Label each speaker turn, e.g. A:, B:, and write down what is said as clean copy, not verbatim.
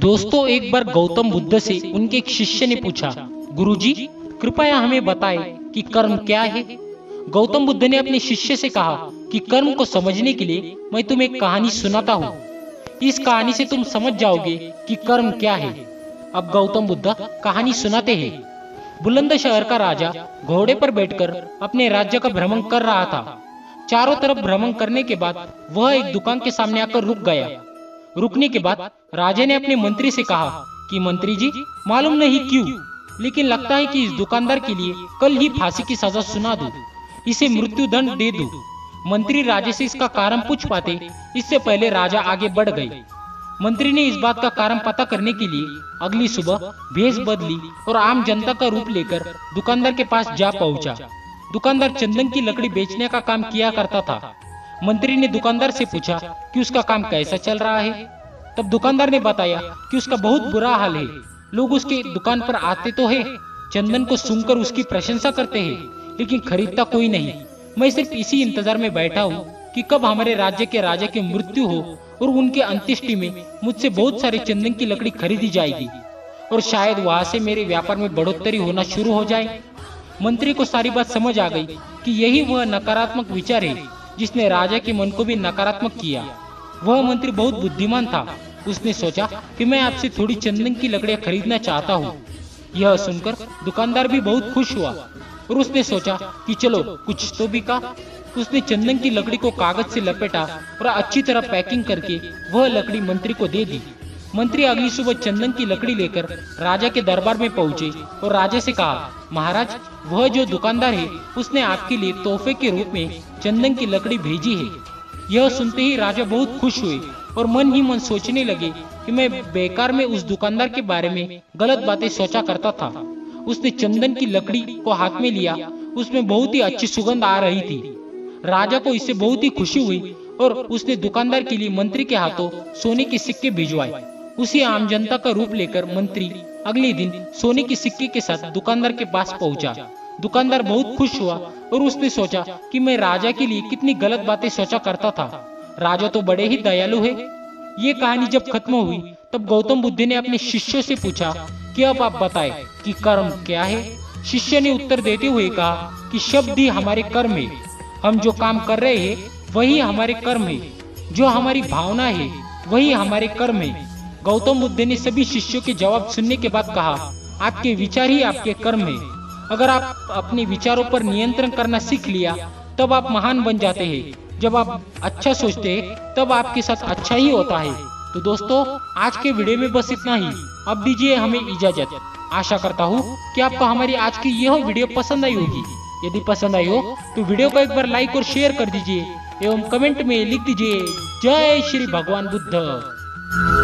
A: दोस्तों, एक बार गौतम बुद्ध से उनके एक शिष्य ने पूछा, गुरुजी, कृपया हमें बताएं कि कर्म क्या है। गौतम बुद्ध ने अपने शिष्य से कहा कि कर्म को समझने के लिए मैं तुम्हें एक कहानी सुनाता हूँ। इस कहानी से तुम समझ जाओगे कि कर्म क्या है। अब गौतम बुद्ध कहानी सुनाते हैं। बुलंद शहर का राजा घोड़े पर बैठकर अपने राज्य का भ्रमण कर रहा था। चारों तरफ भ्रमण करने के बाद वह एक दुकान के सामने आकर रुक गया। रुकने के बाद राजा ने अपने मंत्री से कहा कि मंत्री जी, मालूम नहीं क्यों, लेकिन लगता है कि इस दुकानदार के लिए कल ही फांसी की सजा सुना दूं, इसे मृत्यु दंड दे दूं। मंत्री राजा से इसका कारण पूछ पाते इससे पहले राजा आगे बढ़ गए। मंत्री ने इस बात का कारण पता करने के लिए अगली सुबह भेष बदली और आम जनता का रूप लेकर दुकानदार के पास जा पहुंचा। दुकानदार चंदन की लकड़ी बेचने का काम किया करता था। मंत्री ने दुकानदार से पूछा कि उसका काम कैसा चल रहा है। तब दुकानदार ने बताया कि उसका बहुत बुरा हाल है। लोग उसके दुकान पर आते तो है, चंदन को सूंघकर उसकी प्रशंसा करते हैं, लेकिन खरीदता कोई नहीं। मैं सिर्फ इसी इंतजार में बैठा हूँ कि कब हमारे राज्य के राजा की मृत्यु हो और उनके अंत्येष्टि में मुझसे बहुत सारे चंदन की लकड़ी खरीदी जाएगी और शायद वहां से मेरे व्यापार में बढ़ोतरी होना शुरू हो जाए। मंत्री को सारी बात समझ आ गई कि यही वह नकारात्मक विचार है जिसने राजा के मन को भी नकारात्मक किया। वह मंत्री बहुत बुद्धिमान था। उसने सोचा कि मैं आपसे थोड़ी चंदन की लकड़ियां खरीदना चाहता हूँ। यह सुनकर दुकानदार भी बहुत खुश हुआ और उसने सोचा कि चलो कुछ तो बिका। उसने चंदन की लकड़ी को कागज से लपेटा और अच्छी तरह पैकिंग करके वह लकड़ी मंत्री को दे दी। मंत्री अगली सुबह चंदन की लकड़ी लेकर राजा के दरबार में पहुंचे और राजा से कहा, महाराज, वह जो दुकानदार है उसने आपके लिए तोहफे के रूप में चंदन की लकड़ी भेजी है। यह सुनते ही राजा बहुत खुश हुए और मन ही मन सोचने लगे कि मैं बेकार में उस दुकानदार के बारे में गलत बातें सोचा करता था। उसने चंदन की लकड़ी को हाथ में लिया। उसमें बहुत ही अच्छी सुगंध आ रही थी। राजा को इससे बहुत ही खुशी हुई और उसने दुकानदार के लिए मंत्री के हाथों सोने के सिक्के भिजवाए। उसी आम जनता का रूप लेकर मंत्री अगले दिन सोने के सिक्के के साथ दुकानदार के पास पहुंचा। दुकानदार बहुत खुश हुआ और उसने सोचा कि मैं राजा के लिए कितनी गलत बातें सोचा करता था। राजा तो बड़े ही दयालु है। ये कहानी जब खत्म हुई तब गौतम बुद्ध ने अपने शिष्य से पूछा कि अब आप बताएं कि कर्म क्या है। शिष्य ने उत्तर देते हुए कहा कि शब्द ही हमारे कर्म है। हम जो काम कर रहे हैं वही हमारे कर्म है। जो हमारी भावना है वही हमारे कर्म है। गौतम बुद्ध ने सभी शिष्यों के जवाब सुनने के बाद कहा, आपके विचार ही आपके कर्म है। अगर आप अपने विचारों पर नियंत्रण करना सीख लिया तब आप महान बन जाते हैं। जब आप अच्छा सोचते हैं तब आपके साथ अच्छा ही होता है। तो दोस्तों, आज के वीडियो में बस इतना ही। अब दीजिए हमें इजाजत। आशा करता हूँ कि आपको हमारी आज की यह वीडियो पसंद आई होगी। यदि पसंद आई हो तो वीडियो को एक बार लाइक और शेयर कर दीजिए एवं कमेंट में लिख दीजिए, जय श्री भगवान बुद्ध।